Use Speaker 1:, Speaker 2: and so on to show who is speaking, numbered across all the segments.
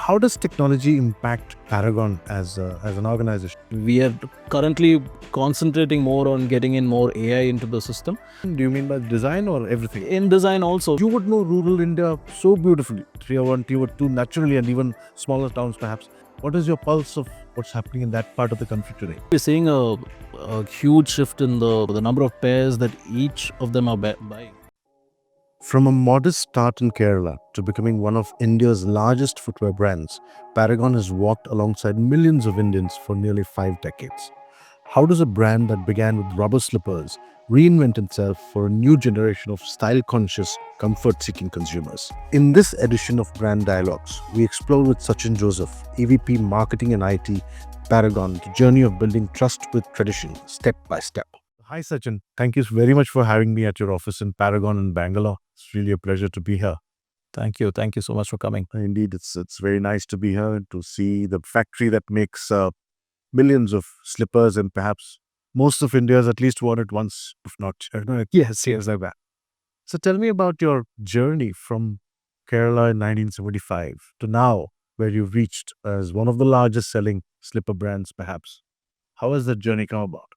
Speaker 1: How does technology impact Paragon as an organization?
Speaker 2: We are currently concentrating more on getting in more AI into the system.
Speaker 1: Do you mean by design or everything?
Speaker 2: In design also.
Speaker 1: You would know rural India so beautifully, Tier 1, Tier 2 naturally, and even smaller towns perhaps. What is your pulse of what's happening in that part of the country today?
Speaker 2: We're seeing a huge shift in the number of pairs that each of them are buying.
Speaker 1: From a modest start in Kerala to becoming one of India's largest footwear brands, Paragon has walked alongside millions of Indians for nearly 5 decades. How does a brand that began with rubber slippers reinvent itself for a new generation of style-conscious, comfort-seeking consumers? In this edition of Brand Dialogues, we explore with Sachin Joseph, EVP Marketing and IT, Paragon, the journey of building trust with tradition, step by step. Hi Sachin, thank you very much for having me at your office in Paragon in Bangalore. It's really a pleasure to be here.
Speaker 2: Thank you so much for coming.
Speaker 1: Indeed, it's very nice to be here and to see the factory that makes millions of slippers, and perhaps most of India's at least worn it once, if not. Yes, like that. So tell me about your journey from Kerala in 1975 to now, where you've reached as one of the largest selling slipper brands, perhaps. How has that journey come about?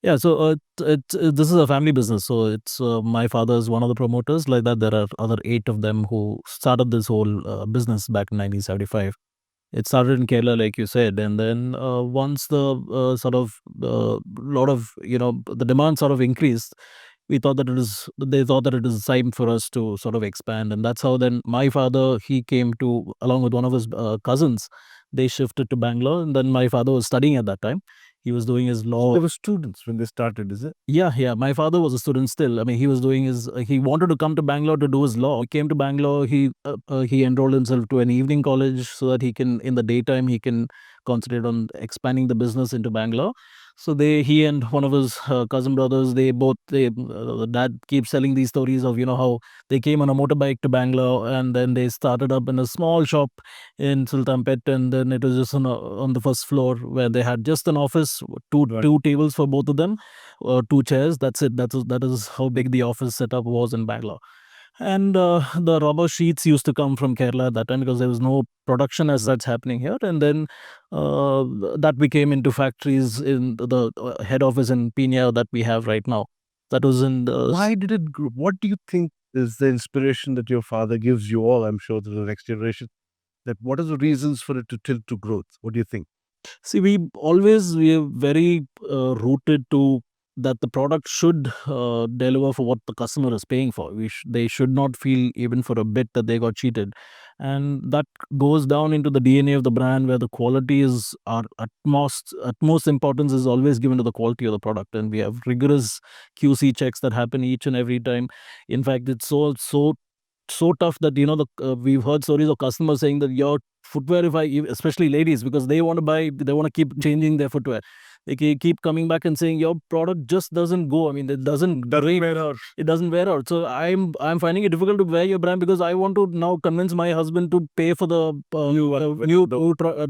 Speaker 2: Yeah, so this is a family business. So it's my father is one of the promoters. Like that, there are other 8 of them who started this whole business back in 1975. It started in Kerala, like you said, and then once the lot of the demand sort of increased, they thought that it is time for us to sort of expand, and that's how then my father, he came to, along with one of his cousins, they shifted to Bangalore, and then my father was studying at that time. He was doing his law.
Speaker 1: They were students when they started, is it?
Speaker 2: Yeah. My father was a student still. I mean, he was doing his. He wanted to come to Bangalore to do his law. He came to Bangalore. He enrolled himself to an evening college so that he can, in the daytime, he can concentrate on expanding the business into Bangalore. So he and one of his cousin brothers, the dad keeps telling these stories of how they came on a motorbike to Bangalore, and then they started up in a small shop in Sultanpet, and then it was just on the first floor where they had just an office, two tables for both of them, 2 chairs. That's it. That is how big the office setup was in Bangalore. And the rubber sheets used to come from Kerala at that time because there was no production as such happening here. And then uh, that became into factories in the head office in Pina that we have right now. That was in the.
Speaker 1: Why did it grow? What do you think is the inspiration that your father gives you all, I'm sure, to the next generation? That what are the reasons for it to tilt to growth? What do you think?
Speaker 2: See, we are very rooted to that the product should deliver for what the customer is paying for. They should not feel even for a bit that they got cheated, and that goes down into the DNA of the brand, where the quality is our utmost importance is always given to the quality of the product, and we have rigorous QC checks that happen each and every time. In fact, it's so tough that we've heard stories of customers saying that your footwear, especially ladies, because they want to keep changing their footwear, they keep coming back and saying your product just doesn't go. I mean, it doesn't
Speaker 1: wear out.
Speaker 2: It doesn't wear out. So I'm finding it difficult to wear your brand because I want to now convince my husband to pay for the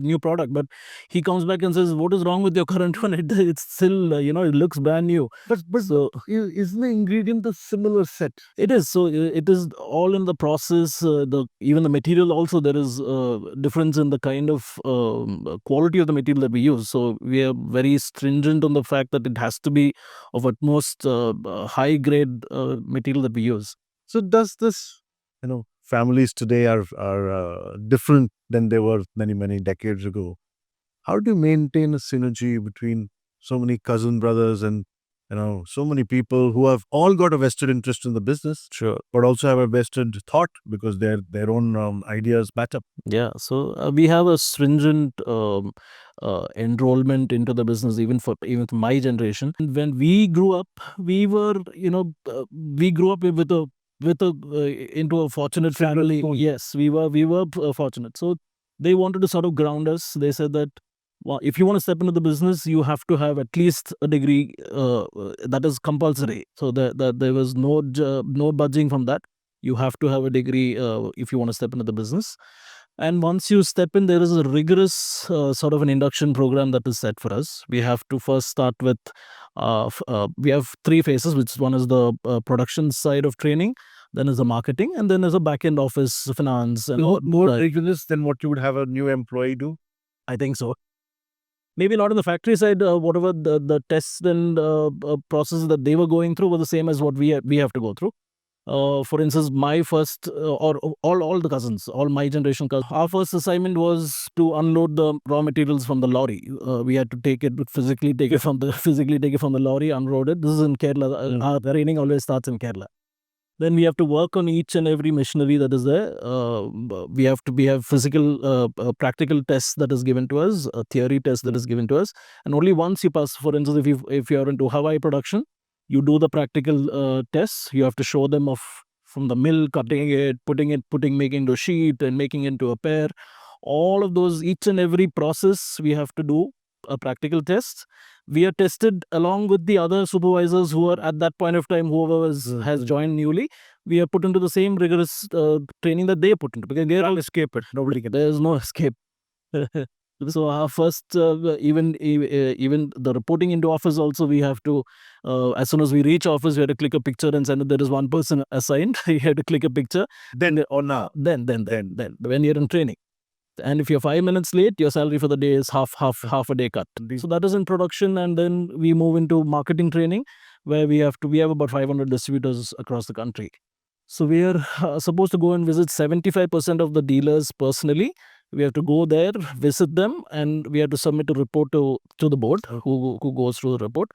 Speaker 2: new product. But he comes back and says, "What is wrong with your current one? It's still it looks brand new."
Speaker 1: But
Speaker 2: So
Speaker 1: isn't the ingredient a similar set?
Speaker 2: it is. So it is all in the process. Even the material also, there is difference in the kind of quality of the material that we use. So we are very stringent on the fact that it has to be of utmost high grade material that we use.
Speaker 1: So does this, families today are different than they were many decades ago. How do you maintain a synergy between so many cousin brothers and so many people who have all got a vested interest in the business,
Speaker 2: Sure.
Speaker 1: but also have a vested thought because their own ideas matter?
Speaker 2: Yeah, so we have a stringent enrollment into the business, even for my generation. And when we grew up, we grew up with a into a fortunate family. Yes, we were fortunate. So they wanted to sort of ground us. They said that, well, if you want to step into the business, you have to have at least a degree. That is compulsory. So that there was no budging from that. You have to have a degree if you want to step into the business. And once you step in, there is a rigorous sort of an induction program that is set for us. We have to first start with, we have 3 phases, which one is the production side of training. then there's a marketing, and then there's a back-end office, finance, and
Speaker 1: More rigorous than what you would have a new employee do.
Speaker 2: I think so. Maybe not on the factory side. Whatever the tests and processes that they were going through were the same as what we have to go through. For instance, my first or all the cousins, all my generation cousins, our first assignment was to unload the raw materials from the lorry. We had to physically take it from the lorry, unload it. This is in Kerala. The training always starts in Kerala. Then we have to work on each and every machinery that is there. We have physical, practical tests that is given to us, a theory test that is given to us, and only once you pass. For instance, if you are into Hawaii production, you do the practical tests. You have to show them of from the mill, cutting it, making into a sheet and making into a pair. All of those, each and every process, we have to do a practical test. We are tested along with the other supervisors who are at that point of time, whoever has joined newly. We are put into the same rigorous training that they put into, because they all escape it. Nobody can. There is no escape. So our first, even the reporting into office also, we have to, as soon as we reach office, we have to click a picture and send it. There is one person assigned. You have to click a picture. Then when you're in training. And if you're 5 minutes late, your salary for the day is half a day cut. So that is in production, and then we move into marketing training, where we have about 500 distributors across the country. So we are supposed to go and visit 75% of the dealers personally. We have to go there, visit them, and we have to submit a report to the board, who goes through the report.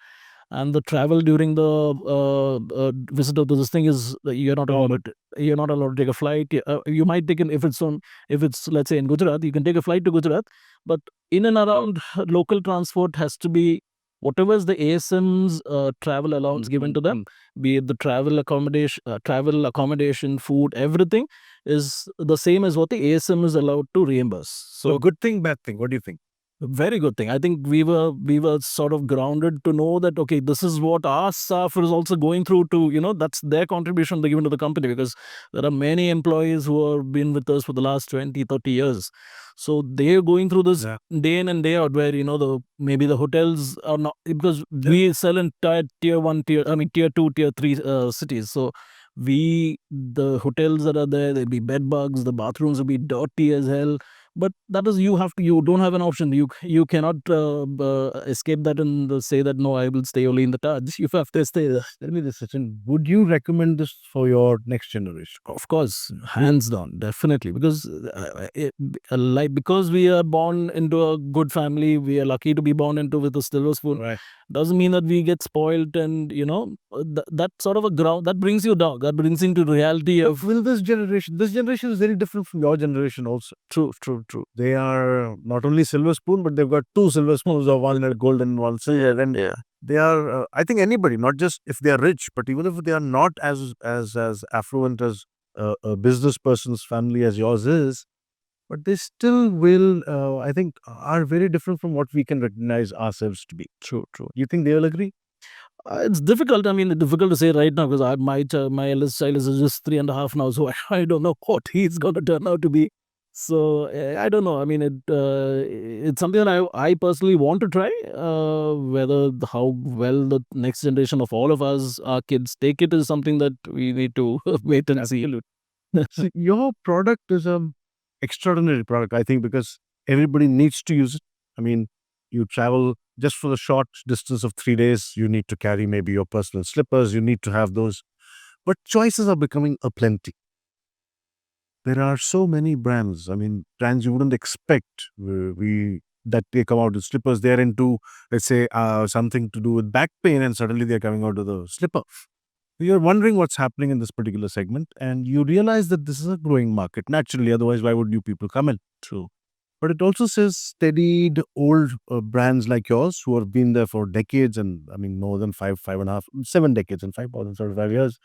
Speaker 2: And the travel during the visit to this thing is you're not allowed to take a flight. You might take if it's let's say in Gujarat, you can take a flight to Gujarat, but in and around local transport has to be whatever is the ASM's travel allowance given to them, be it the travel accommodation, food, everything is the same as what the ASM is allowed to reimburse.
Speaker 1: So good thing, bad thing. What do you think?
Speaker 2: Very good thing. I think we were sort of grounded to know that, okay, this is what our staff is also going through to, that's their contribution they're given to the company, because there are many employees who have been with us for the last 20, 30 years. So they're going through this day in and day out, where, maybe the hotels are not, because we sell in tier 1, tier 2, tier 3 cities. So the hotels that are there'll be bed bugs, the bathrooms will be dirty as hell. But that is, you don't have an option. You cannot escape that and say that, no, I will stay only in the Taj. You have to stay there.
Speaker 1: Tell me this, Sachin. Would you recommend this for your next generation?
Speaker 2: Of course, hands down, definitely. Because because we are born into a good family, we are lucky to be born into with a silver spoon.
Speaker 1: Right.
Speaker 2: Doesn't mean that we get spoiled, and that sort of a ground that brings you down. That brings into reality of
Speaker 1: this generation is very different from your generation also.
Speaker 2: True.
Speaker 1: They are not only silver spoon, but they've got two silver spoons, of one golden, one silver. And they are, I think anybody, not just if they are rich, but even if they are not as affluent as a business person's family as yours is, but they still will, I think, are very different from what we can recognize ourselves to be.
Speaker 2: True.
Speaker 1: You think they will agree?
Speaker 2: It's difficult. I mean, it's difficult to say right now, because my eldest child is just 3.5 now, so I don't know what he's going to turn out to be. So I don't know. I mean, it's something that I personally want to try. Whether how well the next generation of all of us, our kids, take it is something that we need to wait and see.
Speaker 1: So your product is an extraordinary product, I think, because everybody needs to use it. I mean, you travel just for the short distance of 3 days, you need to carry maybe your personal slippers, you need to have those. But choices are becoming aplenty. There are so many brands. I mean, brands you wouldn't expect that they come out with slippers. They're into, let's say, something to do with back pain, and suddenly they're coming out with a slipper. You're wondering what's happening in this particular segment, and you realize that this is a growing market. Naturally, otherwise, why would new people come in?
Speaker 2: True.
Speaker 1: But it also says steadied old brands like yours who have been there for decades, and I mean, more than 5.5, 7 decades and 5,035 years.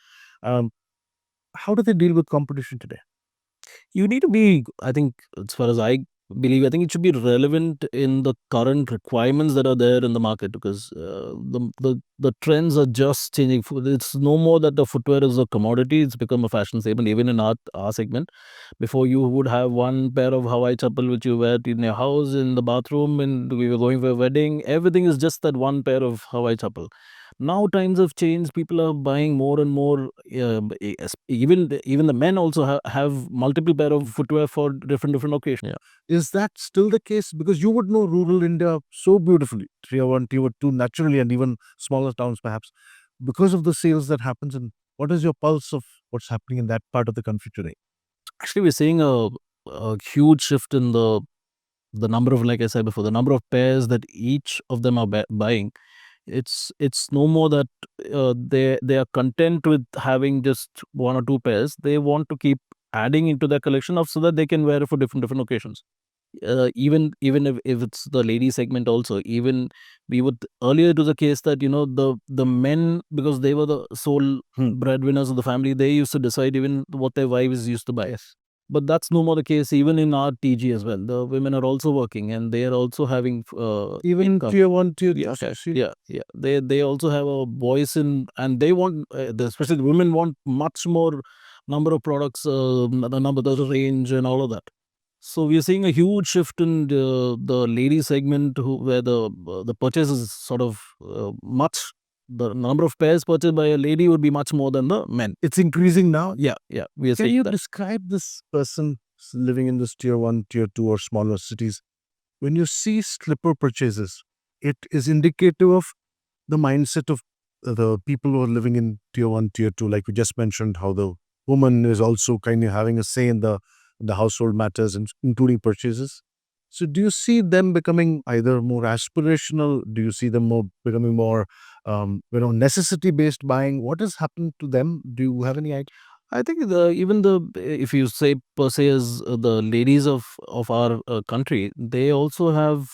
Speaker 1: How do they deal with competition today?
Speaker 2: You need to be, I think, as far as I believe, I think it should be relevant in the current requirements that are there in the market, because the trends are just changing. It's no more that the footwear is a commodity. It's become a fashion statement, even in our segment. Before, you would have one pair of Hawaii chappal which you wear in your house, in the bathroom, and we were going for a wedding. Everything is just that one pair of Hawaii chappal. Now times have changed. People are buying more and more. Even the men also have multiple pair of footwear for different occasions. Yeah.
Speaker 1: Is that still the case? Because you would know rural India so beautifully, tier one, tier two, naturally, and even smaller towns perhaps, because of the sales that happens. And what is your pulse of what's happening in that part of the country today?
Speaker 2: Actually, we're seeing a huge shift in the number of, like I said before, the number of pairs that each of them are buying. It's no more that they are content with having just one or two pairs. They want to keep adding into their collection of so that they can wear it for different occasions. Even if it's the lady segment also, even we would earlier, it was a case that the men, because they were the sole breadwinners of the family, they used to decide even what their wives used to buy.
Speaker 1: Yes.
Speaker 2: But that's no more the case even in our TG as well. The women are also working and they are also having
Speaker 1: Even
Speaker 2: income.
Speaker 1: tier one, tier
Speaker 2: Yeah,
Speaker 1: two.
Speaker 2: okay.
Speaker 1: See,
Speaker 2: Yeah. They also have a voice in, and they want, especially the women want much more number of products, the number, the range, and all of that. So we are seeing a huge shift in the lady segment, where the purchase is sort of much. The number of pairs purchased by a lady would be much more than the men.
Speaker 1: it's increasing now.
Speaker 2: Yeah, we are
Speaker 1: Can
Speaker 2: seeing
Speaker 1: you
Speaker 2: that.
Speaker 1: describe this person living in this tier one, tier two, or smaller cities? When you see slipper purchases, it is indicative of the mindset of the people who are living in tier one, tier two. Like we just mentioned, how the woman is also kind of having a say in the household matters, including purchases. So, do you see them becoming either more aspirational? Do you see them more becoming more, necessity based buying? What has happened to them? Do you have any idea?
Speaker 2: I think if you say per se as the ladies of our country, they also have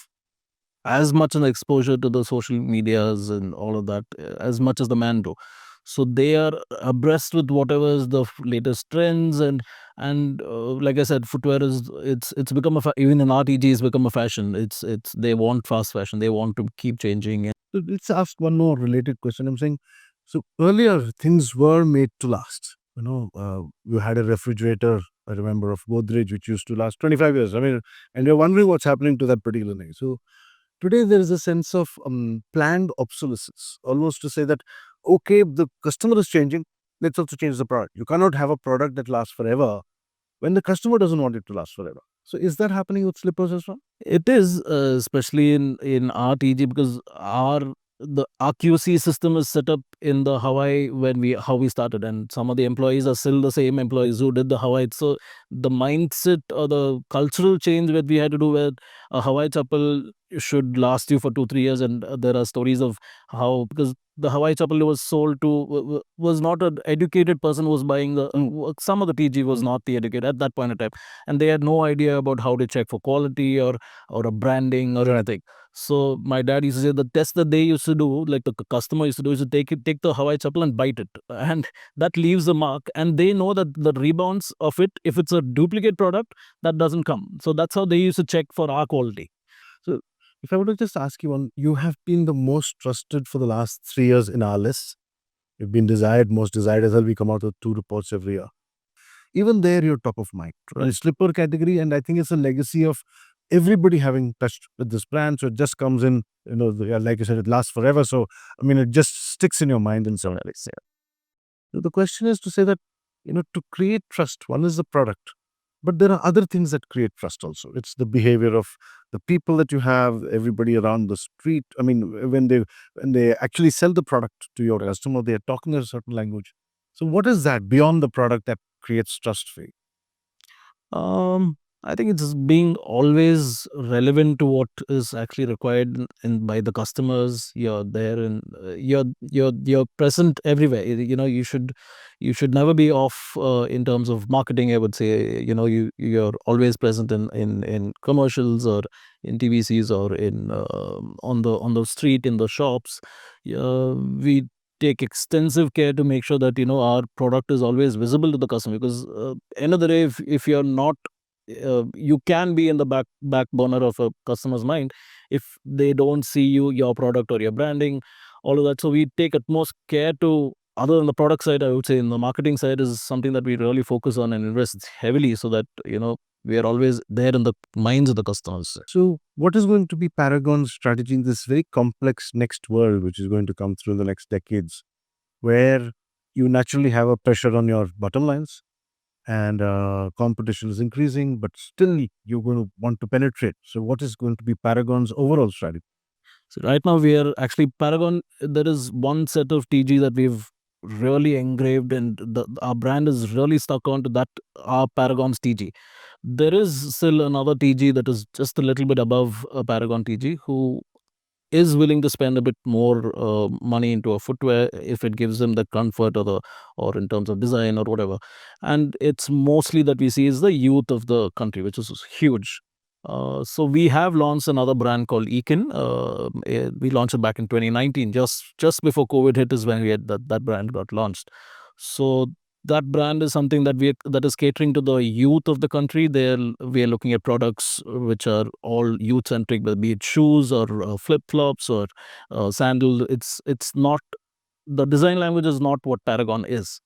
Speaker 2: as much an exposure to the social medias and all of that, as much as the man do. So they are abreast with whatever is the latest trends, and like I said, footwear is, it's become even in RTG, it's become a fashion. It's they want fast fashion. They want to keep changing.
Speaker 1: So let's ask one more related question. I'm saying, so earlier things were made to last. You had a refrigerator, I remember, of Godrej, which used to last 25 years. I mean, and you're wondering what's happening to that particular thing. So today there is a sense of planned obsolescence, almost to say that, okay, the customer is changing, let's also change the product. You cannot have a product that lasts forever when the customer doesn't want it to last forever. So is that happening with slippers as well?
Speaker 2: It is, especially in our TG, because our QC system is set up in the Hawaii when how we started, and some of the employees are still the same employees who did the Hawaii. So the mindset or the cultural change that we had to do, where a Hawaii chapel should last you for 2-3 years, and there are stories of how, because the Hawaii chapel was sold to was not an educated person who was buying the some of the TG was not the educated at that point in time, and they had no idea about how to check for quality or a branding or anything. So my dad used to say the test that they used to do, like the customer used to do, is to take the Hawaii chapel and bite it, and that leaves a mark. And they know that the rebounds of it, if it's a duplicate product, that doesn't come. So that's how they used to check for our quality.
Speaker 1: So if I were to just ask you one, you have been the most trusted for the last 3 years in our list. You've been desired, most desired as well. We come out with 2 reports every year. Even there, you're top of mind. Right? Slipper category, and I think it's a legacy of everybody having touched with this brand. So it just comes in, like you said, it lasts forever. So I mean, it just sticks in your mind in some way. So the question is to say that, to create trust, one is the product, but there are other things that create trust also. It's the behavior of the people that you have, everybody around the street. I mean, when they actually sell the product to your customer, they are talking a certain language. So what is that beyond the product that creates trust for you?
Speaker 2: I think it's being always relevant to what is actually required by the customers. You're there, and you're present everywhere. You should never be off in terms of marketing. I would say, you're always present in commercials or in TVCs or in on the street, in the shops. We take extensive care to make sure that our product is always visible to the customer, because end of the day, if you're not, you can be in the back burner of a customer's mind if they don't see your product or your branding, all of that. So we take utmost care to other than the product side, I would say in the marketing side is something that we really focus on and invest heavily, so that we are always there in the minds of the customers.
Speaker 1: So, what is going to be Paragon's strategy in this very complex next world, which is going to come through in the next decades, where you naturally have a pressure on your bottom lines and competition is increasing, but still you're going to want to penetrate. So, what is going to be Paragon's overall strategy?
Speaker 2: So right now we are actually Paragon. There is one set of TG that we've really engraved, and our brand is really stuck onto that. Our Paragon's TG. There is still another TG that is just a little bit above a Paragon TG, who is willing to spend a bit more money into a footwear if it gives them the comfort, or in terms of design or whatever. And it's mostly that we see is the youth of the country, which is huge. So we have launched another brand called Ekin. We launched it back in 2019, just before COVID hit is when we had that brand got launched. So that brand is something that is catering to the youth of the country. We are looking at products which are all youth centric, be it shoes or flip flops or sandal. It's not, the design language is not what Paragon is.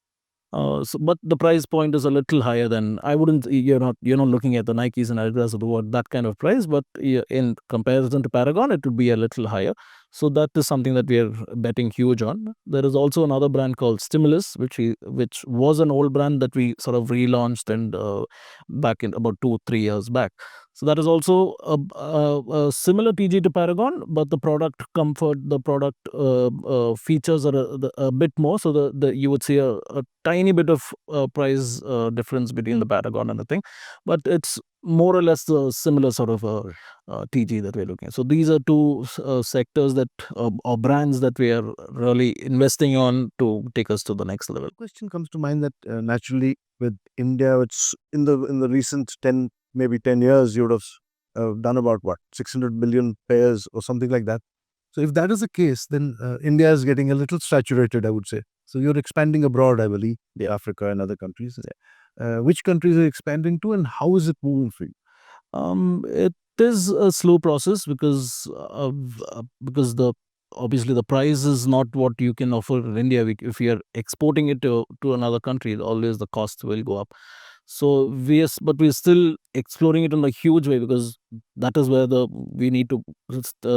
Speaker 2: But the price point is a little higher than, I wouldn't. You're not looking at the Nikes and Adidas of the world, that kind of price. But in comparison to Paragon, it would be a little higher. So that is something that we are betting huge on. There is also another brand called Stimulus, which was an old brand that we sort of relaunched and back in about 2-3 years back. So that is also a similar TG to Paragon, but the product comfort, the product features are a bit more. So you would see a tiny bit of price difference between the Paragon and the thing, but it's more or less the similar sort of TG that we're looking at. So these are two sectors that or brands that we are really investing on to take us to the next level.
Speaker 1: Question comes to mind that naturally with India, it's in the recent 10 years, you would have done about what 600 million pairs or something like that. So if that is the case, then India is getting a little saturated, I would say. So you're expanding abroad, I believe, the Africa and other countries. Which countries are you expanding to, and how is it moving for you?
Speaker 2: It is a slow process because the obviously the price is not what you can offer in India. If you are exporting it to another country, always the cost will go up. So but we're still exploring it in a huge way, because that is where we need to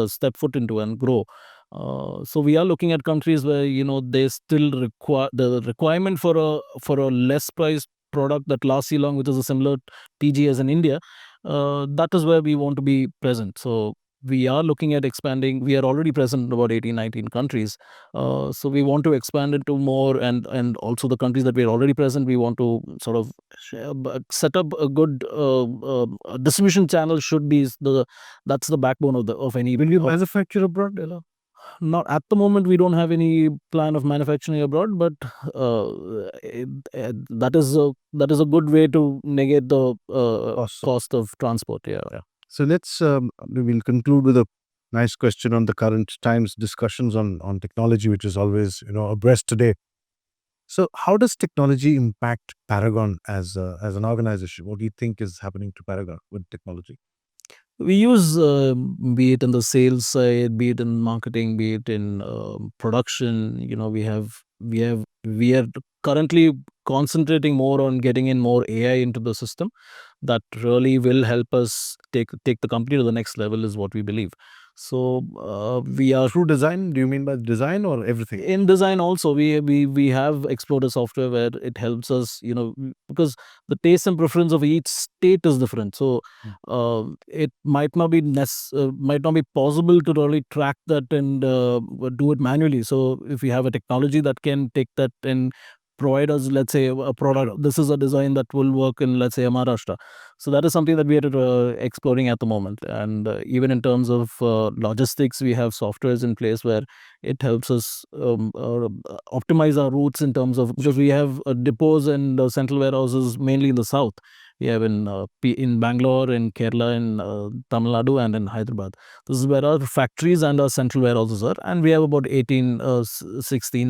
Speaker 2: step foot into and grow. So we are looking at countries where they still require the requirement for a less priced product that lasts you long, which is a similar TG as in India. That is where we want to be present. So we are looking at expanding. We are already present in about 18, 19 countries. So we want to expand into more, and also the countries that we are already present, we want to sort of set up a good distribution channel. That's the backbone of any.
Speaker 1: Will you manufacture abroad?
Speaker 2: Not at the moment. We don't have any plan of manufacturing abroad, but that is a good way to negate the cost of transport. Yeah.
Speaker 1: So we'll conclude with a nice question on the current times discussions on technology, which is always abreast today. So how does technology impact Paragon as an organization? What do you think is happening to Paragon with technology?
Speaker 2: We use, be it in the sales side, be it in marketing, be it in production. We are currently concentrating more on getting in more AI into the system. That really will help us take the company to the next level, is what we believe. So we are
Speaker 1: Through design, do you mean by design or everything?
Speaker 2: in design also. We have explored a software where it helps us, because the taste and preference of each state is different. So it might not be possible to really track that and do it manually. So if we have a technology that can take that and provide us, let's say, a product, this is a design that will work in, let's say, Maharashtra. So that is something that we are exploring at the moment. And even in terms of logistics, we have softwares in place where it helps us optimize our routes, in terms of, because we have depots and central warehouses mainly in the south. We have in Bangalore, in Kerala, in Tamil Nadu, and in Hyderabad. This is where our factories and our central warehouses are, and we have about 16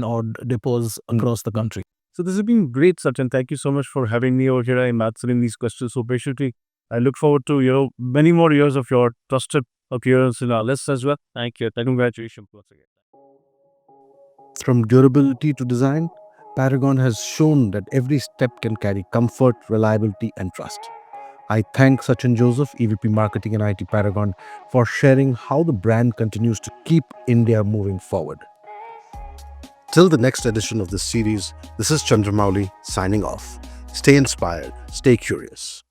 Speaker 2: odd depots across the country.
Speaker 1: So this has been great, Sachin. Thank you so much for having me over here and answering these questions so patiently. I look forward to many more years of your trusted appearance in our list as well. Thank you. Congratulations once again. From durability to design, Paragon has shown that every step can carry comfort, reliability, and trust. I thank Sachin Joseph, EVP Marketing and IT Paragon, for sharing how the brand continues to keep India moving forward. Till the next edition of this series, this is Chandramouli signing off. Stay inspired, stay curious.